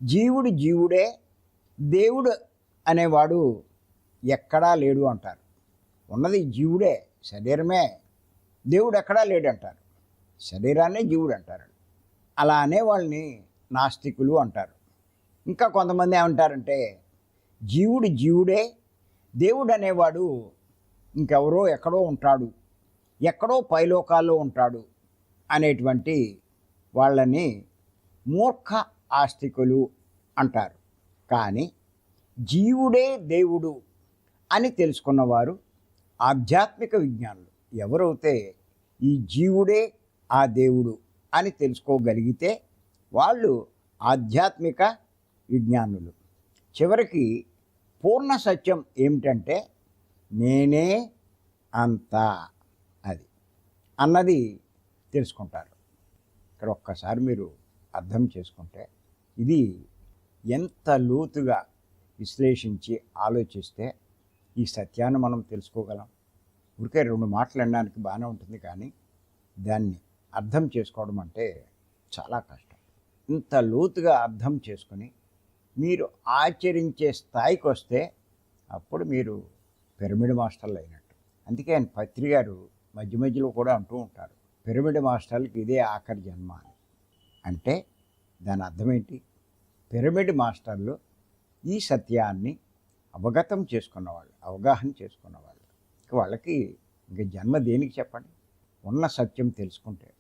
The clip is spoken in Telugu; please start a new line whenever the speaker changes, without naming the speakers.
జీవుడు జీవుడే, దేవుడు అనేవాడు ఎక్కడా లేడు అంటారు. ఉన్నది జీవుడే, శరీరమే. దేవుడు ఎక్కడా లేడు అంటారు. శరీరాన్నే జీవుడు అంటారు. అలా అనేవాళ్ళని నాస్తికులు అంటారు. ఇంకా కొంతమంది ఏమంటారంటే జీవుడు జీవుడే, దేవుడు అనేవాడు ఇంకెవరో ఎక్కడో ఉంటాడు, ఎక్కడో పైలోకాల్లో ఉంటాడు అనేటువంటి వాళ్ళని మూర్ఖ ఆస్తికులు అంటారు. కానీ జీవుడే దేవుడు అని తెలుసుకున్నవారు ఆధ్యాత్మిక విజ్ఞానులు. ఎవరైతే ఈ జీవుడే ఆ దేవుడు అని తెలుసుకోగలిగితే వాళ్ళు ఆధ్యాత్మిక విజ్ఞానులు. చివరికి పూర్ణ సత్యం ఏమిటంటే నేనే అంతా అది అన్నది తెలుసుకుంటారు. ఇక్కడ ఒక్కసారి మీరు అర్థం చేసుకుంటే ఇది ఎంత లోతుగా విశ్లేషించి ఆలోచిస్తే ఈ సత్యాన్ని మనం తెలుసుకోగలం. ఊరికే రెండు మాటలు అనడానికి బాగానే ఉంటుంది, కానీ దాన్ని అర్థం చేసుకోవడం అంటే చాలా కష్టం. ఇంత లోతుగా అర్థం చేసుకుని మీరు ఆచరించే స్థాయికి వస్తే అప్పుడు మీరు పిరమిడ్ మాస్టర్లు అయినట్టు. అందుకే ఆయన పత్రి గారు మధ్య మధ్యలో కూడా అంటూ ఉంటారు, పిరమిడ్ మాస్టర్లకి ఇదే ఆఖరి జన్మ అని. అంటే దాని అర్థం ఏంటి? పిరమిడ్ మాస్టర్లు ఈ సత్యాన్ని అవగతం చేసుకున్నవాళ్ళు, అవగాహన చేసుకున్నవాళ్ళు. వాళ్ళకి ఇంక జన్మ దేనికి చెప్పండి? ఉన్న సత్యం తెలుసుకుంటే